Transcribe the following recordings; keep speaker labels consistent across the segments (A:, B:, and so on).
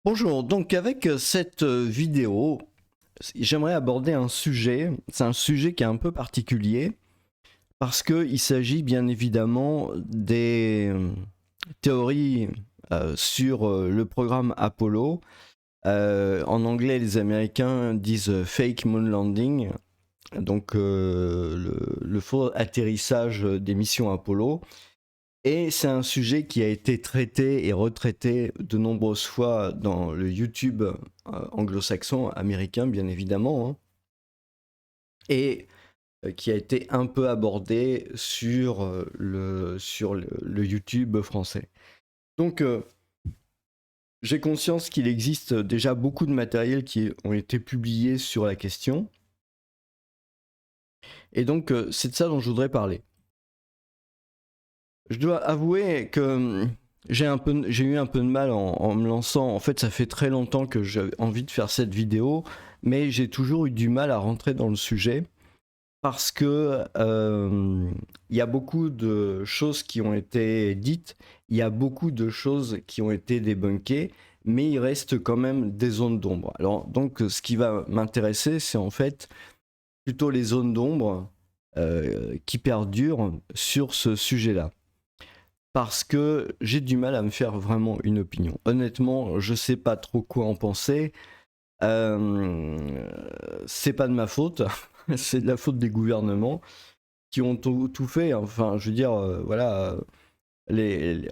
A: Bonjour, donc avec cette vidéo, j'aimerais aborder un sujet, c'est un sujet qui est un peu particulier, parce qu'il s'agit bien évidemment des théories sur le programme Apollo. En anglais, les Américains disent fake moon landing, donc le faux atterrissage des missions Apollo. Et c'est un sujet qui a été traité et retraité de nombreuses fois dans le YouTube anglo-saxon, américain bien évidemment, hein, et qui a été un peu abordé sur le YouTube français. Donc j'ai conscience qu'il existe déjà beaucoup de matériel qui ont été publiés sur la question, et donc c'est de ça dont je voudrais parler. Je dois avouer que j'ai eu un peu de mal en me lançant. En fait, ça fait très longtemps que j'ai envie de faire cette vidéo, mais j'ai toujours eu du mal à rentrer dans le sujet parce que il y a beaucoup de choses qui ont été dites, il y a beaucoup de choses qui ont été débunkées, mais il reste quand même des zones d'ombre. Alors, donc, ce qui va m'intéresser, c'est en fait plutôt les zones d'ombre qui perdurent sur ce sujet-là parce que j'ai du mal à me faire vraiment une opinion. Honnêtement, je sais pas trop quoi en penser. Euh, c'est pas de ma faute, c'est de la faute des gouvernements qui ont tout fait. Enfin, je veux dire, voilà,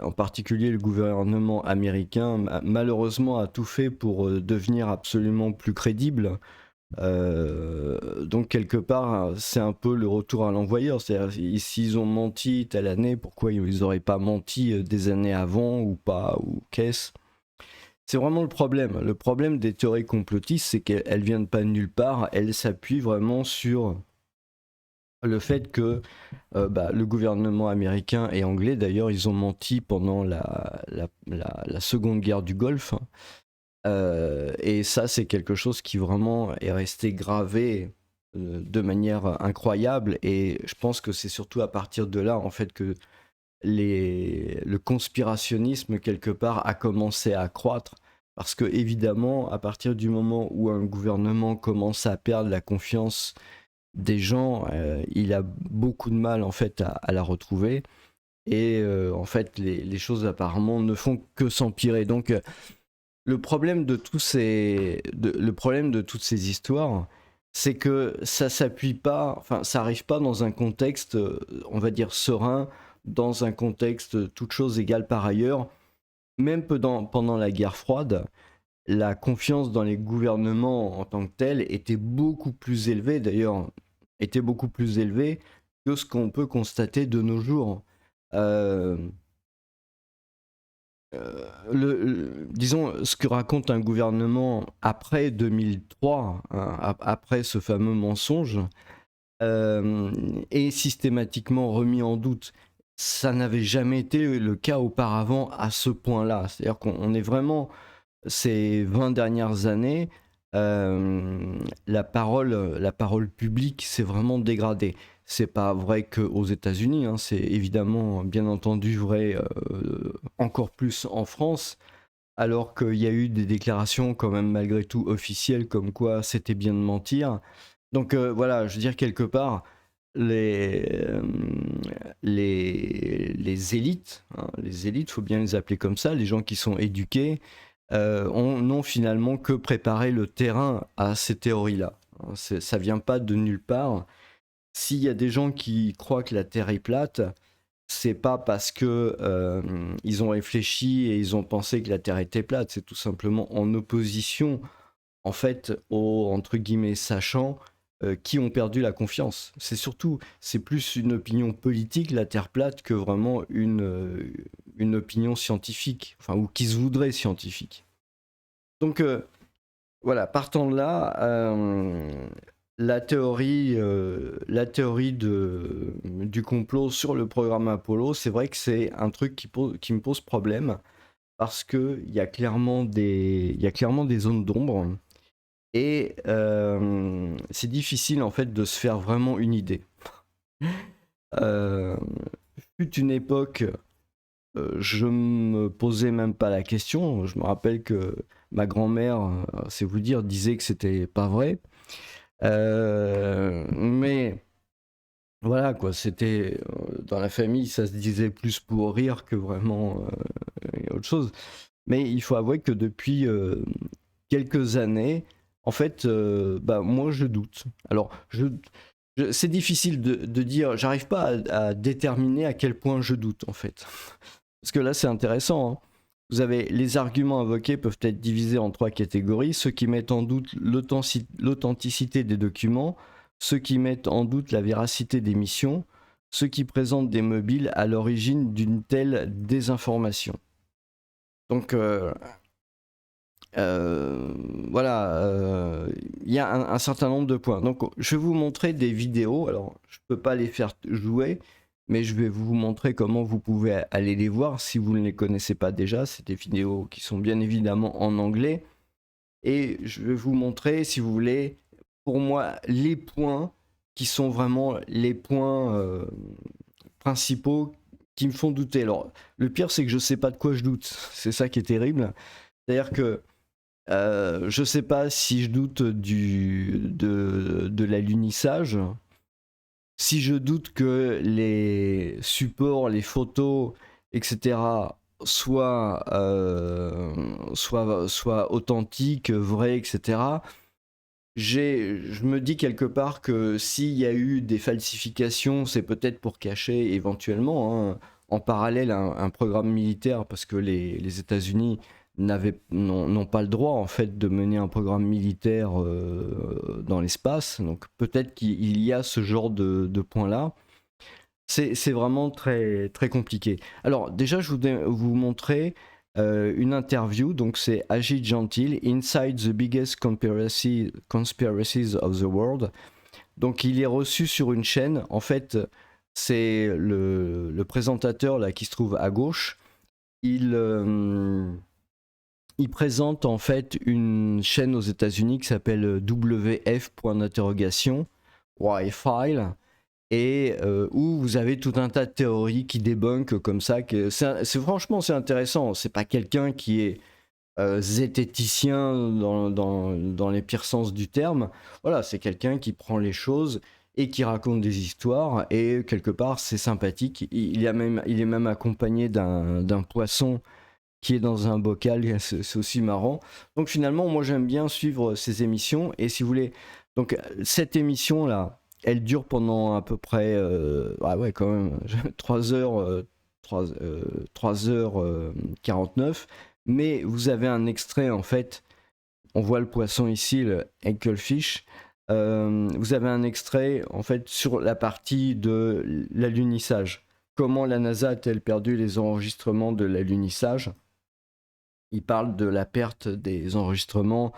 A: en particulier le gouvernement américain, malheureusement, a tout fait pour devenir absolument plus crédible. Donc quelque part, c'est un peu le retour à l'envoyeur. C'est-à-dire, s'ils ont menti telle année, pourquoi ils n'auraient pas menti des années avant ou pas, ou qu'est-ce? C'est vraiment le problème. Le problème des théories complotistes, c'est qu'elles viennent pas de nulle part. Elles s'appuient vraiment sur le fait que le gouvernement américain et anglais, d'ailleurs, ils ont menti pendant la Seconde Guerre du Golfe. Et ça, c'est quelque chose qui vraiment est resté gravé de manière incroyable. Et je pense que c'est surtout à partir de là, en fait, que le conspirationnisme, quelque part, a commencé à croître. Parce que, évidemment, à partir du moment où un gouvernement commence à perdre la confiance des gens, il a beaucoup de mal, en fait, à la retrouver. Et en fait, les choses apparemment ne font que s'empirer. Donc, le problème de toutes ces histoires, c'est que ça s'appuie pas, enfin, ça arrive pas dans un contexte, on va dire serein, dans un contexte toute chose égale par ailleurs. Même pendant la guerre froide, la confiance dans les gouvernements en tant que tels était beaucoup plus élevée, d'ailleurs, était beaucoup plus élevée que ce qu'on peut constater de nos jours. Euh, disons, ce que raconte un gouvernement après 2003, hein, après ce fameux mensonge, est systématiquement remis en doute. Ça n'avait jamais été le cas auparavant à ce point-là. C'est-à-dire qu'on est vraiment, ces 20 dernières années, la parole publique s'est vraiment dégradée. C'est pas vrai qu'aux États-Unis, hein, c'est évidemment bien entendu vrai encore plus en France, alors qu'il y a eu des déclarations quand même malgré tout officielles comme quoi c'était bien de mentir. Donc voilà, je veux dire quelque part, les, euh, les élites, hein, les élites, faut bien les appeler comme ça, les gens qui sont éduqués, n'ont finalement que préparé le terrain à ces théories-là. Hein, ça vient pas de nulle part. S'il y a des gens qui croient que la Terre est plate, c'est pas parce que ils ont réfléchi et ils ont pensé que la Terre était plate, c'est tout simplement en opposition, en fait, aux entre guillemets sachants qui ont perdu la confiance. C'est plus une opinion politique, la Terre plate, que vraiment une opinion scientifique, enfin, ou qui se voudrait scientifique. Donc voilà, partant de là, la théorie du complot sur le programme Apollo, c'est vrai que c'est un truc qui me pose problème parce qu'il y a clairement des zones d'ombre et c'est difficile en fait de se faire vraiment une idée. Euh, fut une époque je me posais même pas la question. Je me rappelle que ma grand-mère, c'est vous dire, disait que c'était pas vrai. Mais voilà quoi, c'était dans la famille, ça se disait plus pour rire que vraiment autre chose. Mais il faut avouer que depuis quelques années, en fait, bah, moi je doute. Alors, c'est difficile de dire, j'arrive pas à déterminer à quel point je doute en fait. Parce que là, c'est intéressant, hein. Vous avez les arguments invoqués peuvent être divisés en 3 catégories: ceux qui mettent en doute l'authenticité des documents, ceux qui mettent en doute la véracité des missions, ceux qui présentent des mobiles à l'origine d'une telle désinformation. Donc voilà, il y a un certain nombre de points. Donc je vais vous montrer des vidéos. Alors je peux pas les faire jouer, mais je vais vous montrer comment vous pouvez aller les voir si vous ne les connaissez pas déjà. C'est des vidéos qui sont bien évidemment en anglais. Et je vais vous montrer, si vous voulez, pour moi, les points qui sont vraiment les points principaux qui me font douter. Alors, le pire, c'est que je sais pas de quoi je doute. C'est ça qui est terrible. C'est-à-dire que je sais pas si je doute de l'alunissage, si je doute que les supports, les photos, etc. soient authentiques, vrais, etc. Je me dis quelque part que s'il y a eu des falsifications, c'est peut-être pour cacher éventuellement, hein, en parallèle un programme militaire, parce que les États-Unis n'ont pas le droit en fait de mener un programme militaire dans l'espace. Donc peut-être qu'il y a ce genre de points-là. C'est vraiment très, très compliqué. Alors déjà, je voudrais vous montrer une interview. Donc c'est Ajit Gentil, Inside the Biggest Conspiracies of the World. Donc il est reçu sur une chaîne. En fait, c'est le présentateur là qui se trouve à gauche. Il présente en fait une chaîne aux États-Unis qui s'appelle WF Wi-Fi, et où vous avez tout un tas de théories qui débunkent comme ça. Franchement, c'est intéressant. C'est pas quelqu'un qui est zététicien dans les pires sens du terme. Voilà, c'est quelqu'un qui prend les choses et qui raconte des histoires, et quelque part c'est sympathique. Il est même accompagné d'un poisson qui est dans un bocal, c'est aussi marrant. Donc finalement, moi j'aime bien suivre ces émissions, et si vous voulez, donc cette émission là, elle dure pendant à peu près, ah ouais quand même, 3 heures, 3h49, mais vous avez un extrait en fait, on voit le poisson ici, le Ankelfish. Vous avez un extrait en fait sur la partie de l'alunissage. Comment la NASA a-t-elle perdu les enregistrements de l'alunissage? Il parle de la perte des enregistrements,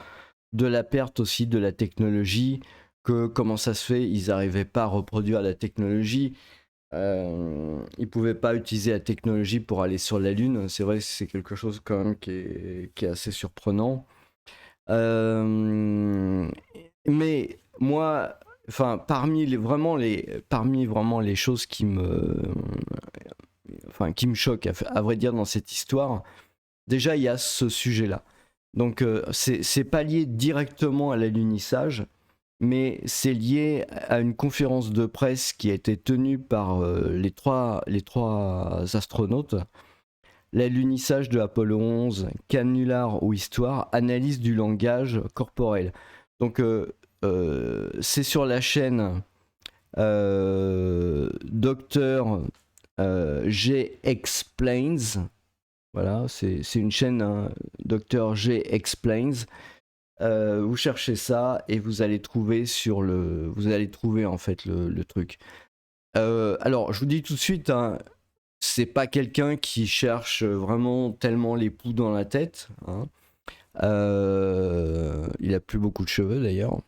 A: de la perte aussi de la technologie, que comment ça se fait, ils n'arrivaient pas à reproduire la technologie, ils pouvaient pas utiliser la technologie pour aller sur la Lune. C'est vrai que c'est quelque chose quand même qui est assez surprenant. Mais moi, enfin, parmi vraiment les choses qui qui me choquent, à vrai dire, dans cette histoire, déjà, il y a ce sujet-là. Donc, c'est pas lié directement à l'alunissage, mais c'est lié à une conférence de presse qui a été tenue par les trois astronautes. L'alunissage de Apollo 11, canular ou histoire, analyse du langage corporel. Donc, c'est sur la chaîne Dr. G Explains. Voilà, c'est une chaîne, hein, Dr. G Explains. Vous cherchez ça et vous allez trouver en fait le truc. Alors, je vous dis tout de suite, hein, c'est pas quelqu'un qui cherche vraiment tellement les poux dans la tête, hein. Il a plus beaucoup de cheveux d'ailleurs.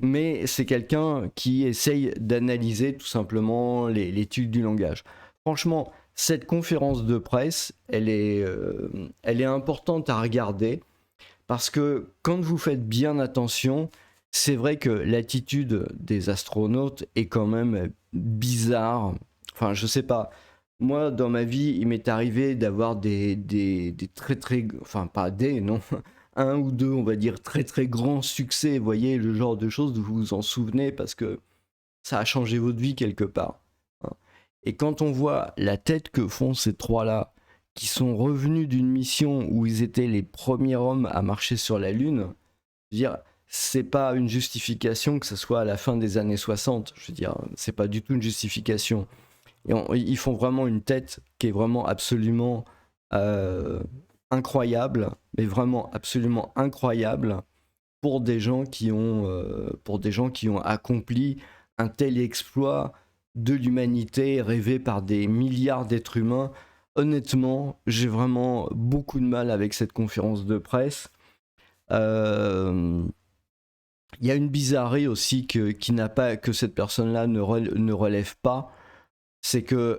A: Mais c'est quelqu'un qui essaye d'analyser tout simplement l'étude du langage. Franchement, cette conférence de presse, elle est importante à regarder, parce que quand vous faites bien attention, c'est vrai que l'attitude des astronautes est quand même bizarre. Enfin, je sais pas. Moi, dans ma vie, il m'est arrivé d'avoir des très très, enfin pas des, non, un ou deux, on va dire, très très grands succès, vous voyez, le genre de choses, vous vous en souvenez parce que ça a changé votre vie quelque part, hein. Et quand on voit la tête que font ces trois-là, qui sont revenus d'une mission où ils étaient les premiers hommes à marcher sur la Lune, je veux dire, c'est pas une justification que ce soit à la fin des années 60, je veux dire, c'est pas du tout une justification. Et ils font vraiment une tête qui est vraiment absolument euh, incroyable, mais vraiment absolument incroyable pour des gens qui ont accompli un tel exploit de l'humanité rêvé par des milliards d'êtres humains. Honnêtement, j'ai vraiment beaucoup de mal avec cette conférence de presse. Euh, Il y a une bizarrerie aussi qui n'a pas, que cette personne-là ne relève pas, c'est que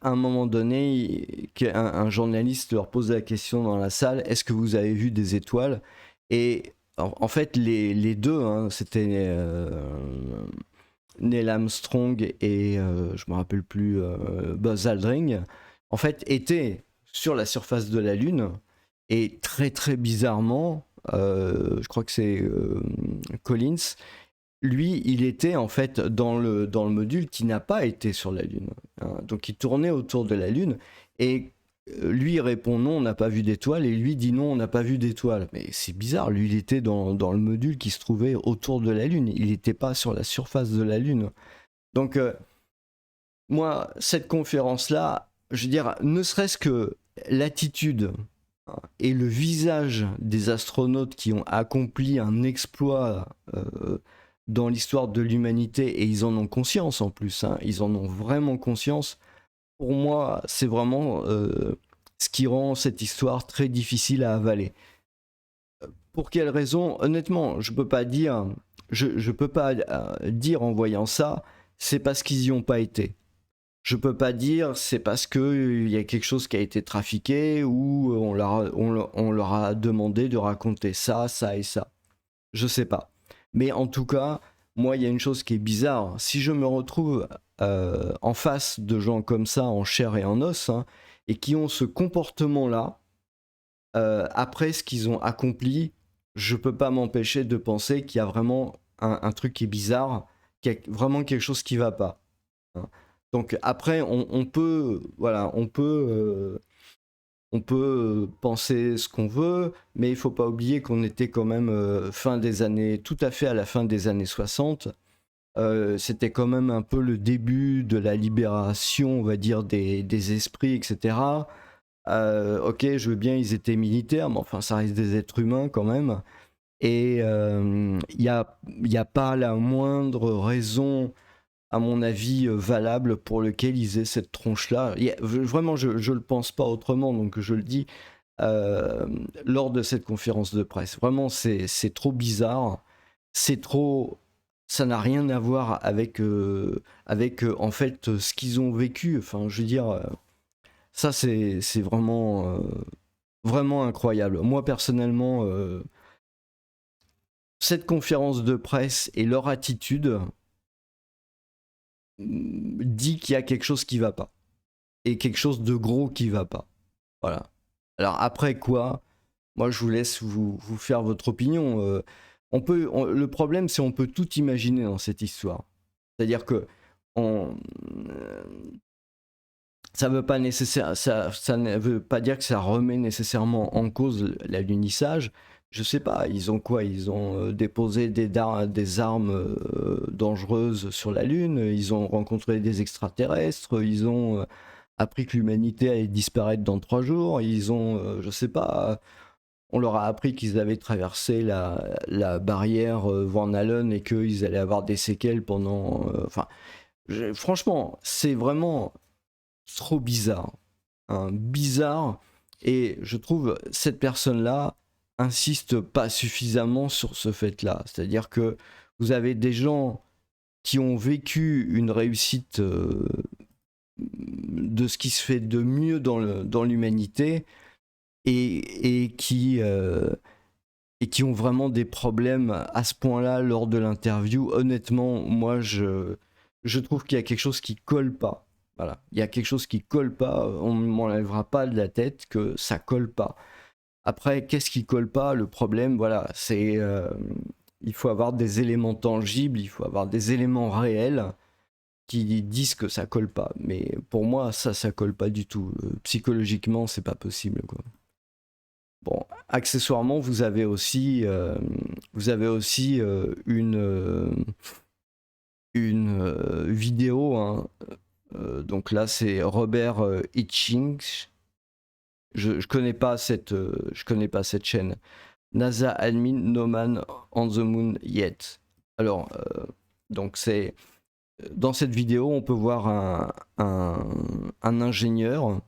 A: à un moment donné, un journaliste leur pose la question dans la salle, est-ce que vous avez vu des étoiles? Et en fait, les deux, hein, c'était Neil Armstrong et je me rappelle plus Buzz Aldrin, en fait, étaient sur la surface de la Lune et très très bizarrement, je crois que c'est Collins, lui, il était en fait dans le module qui n'a pas été sur la Lune, hein. Donc il tournait autour de la Lune et lui il répond non, on n'a pas vu d'étoiles, et lui dit non, on n'a pas vu d'étoiles. Mais c'est bizarre, lui il était dans le module qui se trouvait autour de la Lune, il n'était pas sur la surface de la Lune. Donc moi, cette conférence-là, je veux dire, ne serait-ce que l'attitude, hein, et le visage des astronautes qui ont accompli un exploit dans l'histoire de l'humanité, et ils en ont conscience en plus, hein, ils en ont vraiment conscience. Pour moi, c'est vraiment ce qui rend cette histoire très difficile à avaler. Pour quelle raison? Honnêtement, je peux pas dire en voyant ça, c'est parce qu'ils y ont pas été. Je peux pas dire c'est parce que il y a quelque chose qui a été trafiqué ou on leur a demandé de raconter ça, ça et ça. Je sais pas. Mais en tout cas, moi, il y a une chose qui est bizarre. Si je me retrouve en face de gens comme ça, en chair et en os, hein, et qui ont ce comportement-là, après ce qu'ils ont accompli, je peux pas m'empêcher de penser qu'il y a vraiment un truc qui est bizarre, qu'il y a vraiment quelque chose qui va pas, hein. Donc après, on peut, voilà, on peut penser ce qu'on veut, mais il faut pas oublier qu'on était quand même fin des années, tout à fait à la fin des années 60. C'était quand même un peu le début de la libération, on va dire, des esprits, etc. Ok, je veux bien, ils étaient militaires, mais enfin, ça reste des êtres humains quand même. Et y a pas la moindre raison, à mon avis, valable pour lequel ils aient cette tronche-là. Vraiment, je le pense pas autrement, donc je le dis euh, lors de cette conférence de presse. Vraiment, c'est trop bizarre. C'est trop. Ça n'a rien à voir avec en fait ce qu'ils ont vécu. Enfin, je veux dire, ça c'est vraiment vraiment incroyable. Moi personnellement, cette conférence de presse et leur attitude dit qu'il y a quelque chose qui va pas et quelque chose de gros qui va pas. Voilà. Alors après quoi, moi je vous laisse vous faire votre opinion. Le problème c'est on peut tout imaginer dans cette histoire. C'est-à-dire que on, euh, ça ne veut pas dire que ça remet nécessairement en cause l'alunissage. Je sais pas, ils ont quoi? Ils ont déposé des armes dangereuses sur la Lune, ils ont rencontré des extraterrestres, ils ont appris que l'humanité allait disparaître dans 3 jours, ils ont, je sais pas, on leur a appris qu'ils avaient traversé la barrière Van Allen et qu'ils allaient avoir des séquelles pendant. Enfin, franchement, c'est vraiment trop bizarre, hein, bizarre. Et je trouve cette personne-là insiste pas suffisamment sur ce fait-là. C'est-à-dire que vous avez des gens qui ont vécu une réussite de ce qui se fait de mieux dans l'humanité et qui ont vraiment des problèmes à ce point-là lors de l'interview. Honnêtement, moi, je trouve qu'il y a quelque chose qui colle pas. Voilà, il y a quelque chose qui colle pas, on ne m'enlèvera pas de la tête que ça colle pas. Après, qu'est-ce qui colle pas? Le problème, voilà, c'est il faut avoir des éléments tangibles, il faut avoir des éléments réels qui disent que ça colle pas. Mais pour moi, ça colle pas du tout. Psychologiquement, c'est pas possible, quoi. Bon, accessoirement, vous avez aussi une vidéo, hein. Donc là, c'est Robert Hitchings. Je connais pas cette chaîne. NASA admin no man on the moon yet. Alors, donc c'est dans cette vidéo, on peut voir un ingénieur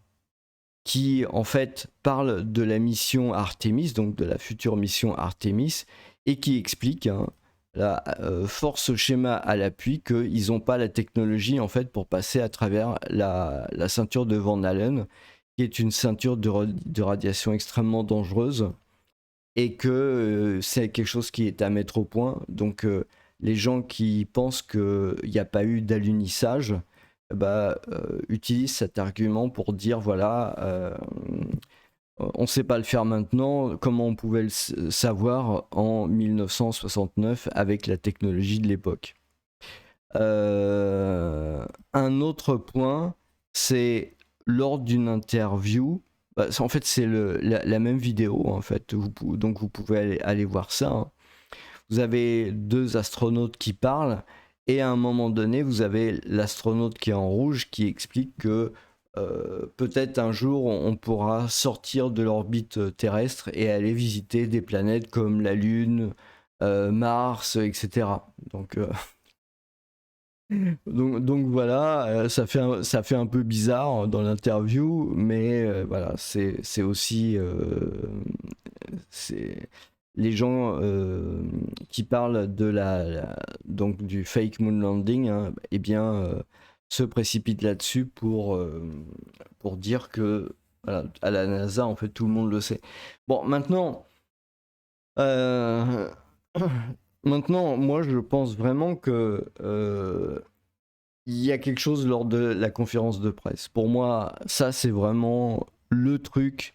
A: qui en fait parle de la mission Artemis, donc de la future mission Artemis, et qui explique, hein, la force schéma à l'appui qu'ils n'ont pas la technologie en fait pour passer à travers la ceinture de Van Allen, qui est une ceinture de radiation extrêmement dangereuse, et que c'est quelque chose qui est à mettre au point. Donc les gens qui pensent qu'il n'y a pas eu d'alunissage, bah, utilisent cet argument pour dire voilà, on ne sait pas le faire maintenant, comment on pouvait le savoir en 1969 avec la technologie de l'époque. Un autre point, c'est lors d'une interview, bah, en fait c'est la même vidéo en fait, donc vous pouvez aller voir ça, hein. Vous avez deux astronautes qui parlent et à un moment donné vous avez l'astronaute qui est en rouge qui explique que peut-être un jour on pourra sortir de l'orbite terrestre et aller visiter des planètes comme la Lune, Mars, etc. Donc voilà, ça fait un peu bizarre dans l'interview, mais voilà, c'est aussi c'est les gens qui parlent de donc du fake moon landing, hein, eh bien se précipitent là-dessus pour dire que voilà, à la NASA en fait tout le monde le sait. Bon maintenant. Euh, Maintenant, moi, je pense vraiment que il y a quelque chose lors de la conférence de presse. Pour moi, ça, c'est vraiment le truc.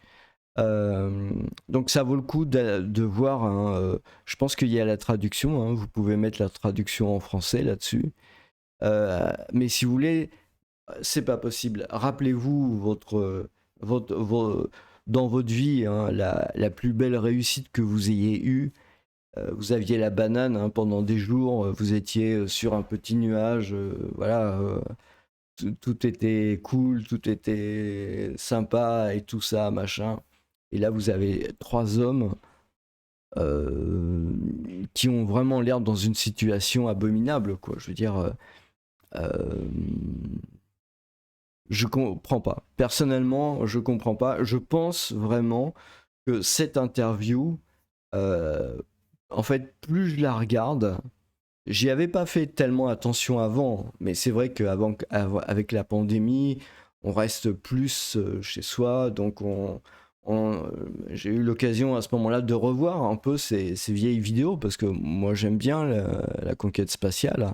A: Donc, ça vaut le coup de voir, hein, je pense qu'il y a la traduction, hein, vous pouvez mettre la traduction en français là-dessus. Mais si vous voulez, c'est pas possible. Rappelez-vous dans votre vie, hein, la plus belle réussite que vous ayez eue. Vous aviez la banane, hein, pendant des jours, vous étiez sur un petit nuage, voilà, tout était cool, tout était sympa et tout ça, machin. Et là, vous avez trois hommes euh, qui ont vraiment l'air dans une situation abominable, quoi. Je veux dire, euh, je comprends pas. Personnellement, je comprends pas. Je pense vraiment que cette interview, euh, en fait, plus je la regarde, j'y avais pas fait tellement attention avant, mais c'est vrai qu'avec la pandémie, on reste plus chez soi, donc j'ai eu l'occasion à ce moment-là de revoir un peu ces vieilles vidéos, parce que moi j'aime bien la conquête spatiale,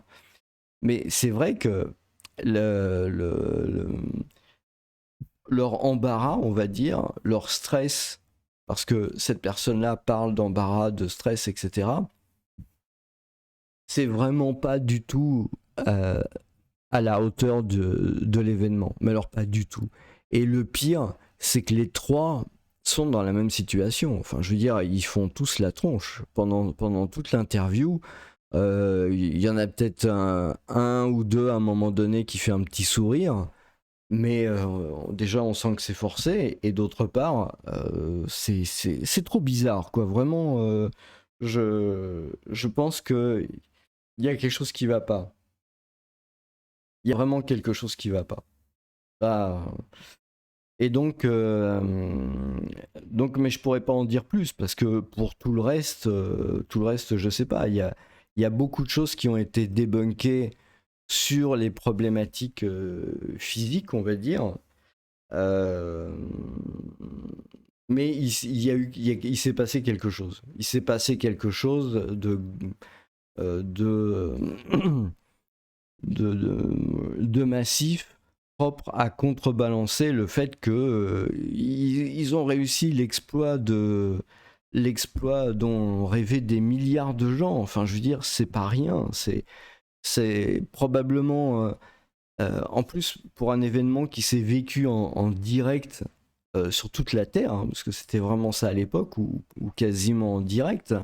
A: mais c'est vrai que le, le- le- leur embarras, on va dire, leur stress, parce que cette personne-là parle d'embarras, de stress, etc., c'est vraiment pas du tout euh, à la hauteur de l'événement. Mais alors pas du tout. Et le pire, c'est que les trois sont dans la même situation. Enfin, je veux dire, ils font tous la tronche pendant toute l'interview. Il y en a peut-être un ou deux à un moment donné qui fait un petit sourire. Mais déjà, on sent que c'est forcé. Et d'autre part, c'est trop bizarre, quoi. Vraiment, je pense que il y a quelque chose qui va pas. Il y a vraiment quelque chose qui va pas. Ah. Et donc, mais je pourrais pas en dire plus parce que pour tout le reste, je sais pas. Il y a beaucoup de choses qui ont été débunkées sur les problématiques physiques, on va dire. Euh, mais il s'est passé quelque chose. Il s'est passé quelque chose euh, de, de massif propre à contrebalancer le fait que ils ont réussi l'exploit dont rêvaient des milliards de gens. Enfin, je veux dire, c'est pas rien. C'est probablement, en plus, pour un événement qui s'est vécu en direct sur toute la Terre, hein, parce que c'était vraiment ça à l'époque, ou quasiment en direct.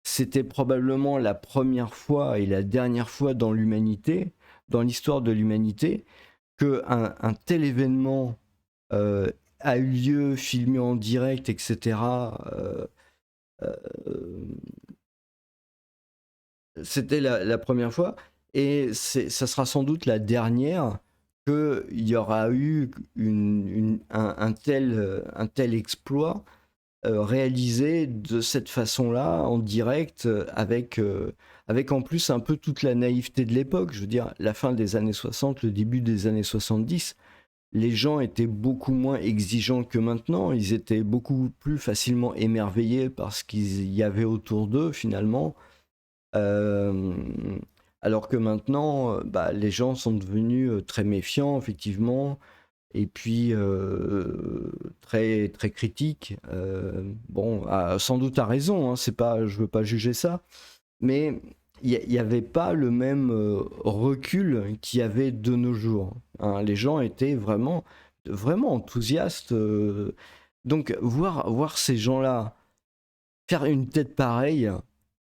A: C'était probablement la première fois et la dernière fois dans l'humanité, dans l'histoire de l'humanité, que un tel événement a eu lieu, filmé en direct, etc. Euh, C'était la première fois, et ça sera sans doute la dernière qu'il y aura eu un tel exploit réalisé de cette façon-là, en direct, avec en plus un peu toute la naïveté de l'époque. Je veux dire, la fin des années 60, le début des années 70, les gens étaient beaucoup moins exigeants que maintenant, ils étaient beaucoup plus facilement émerveillés par ce qu'il y avait autour d'eux finalement. Euh, alors que maintenant, bah, les gens sont devenus très méfiants, effectivement, et puis très, très critiques. Bon, sans doute à raison, hein, c'est pas, je veux pas juger ça, mais il n'y avait pas le même recul qu'il y avait de nos jours, hein. Les gens étaient vraiment, vraiment enthousiastes. Donc, voir ces gens-là faire une tête pareille,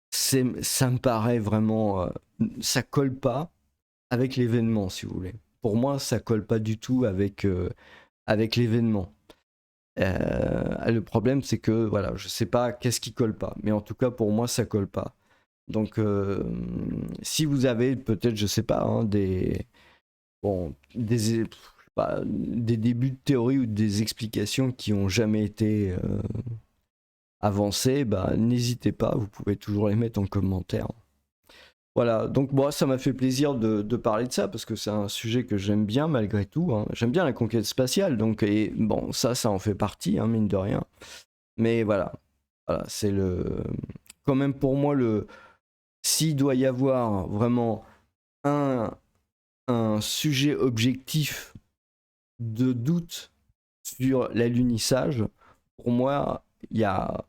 A: ça me paraît vraiment, ça colle pas avec l'événement, si vous voulez. Pour moi, ça colle pas du tout avec l'événement. Le problème, c'est que voilà, je sais pas qu'est-ce qui colle pas, mais en tout cas pour moi, ça colle pas. Donc, si vous avez peut-être, je sais pas, hein, je sais pas, des débuts de théorie ou des explications qui ont jamais été avancées, bah, n'hésitez pas, vous pouvez toujours les mettre en commentaire. Voilà, donc moi ça m'a fait plaisir de parler de ça parce que c'est un sujet que j'aime bien malgré tout, hein. J'aime bien la conquête spatiale, donc et bon ça en fait partie, hein, mine de rien. Mais voilà, c'est quand même pour moi s'il doit y avoir vraiment un, un sujet objectif de doute sur l'alunissage, pour moi il y a,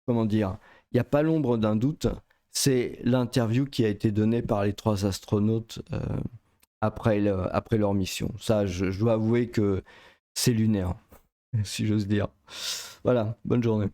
A: comment dire, il y a pas l'ombre d'un doute. C'est l'interview qui a été donnée par les 3 astronautes après leur mission. Ça, je dois avouer que c'est lunaire, si j'ose dire. Voilà, bonne journée.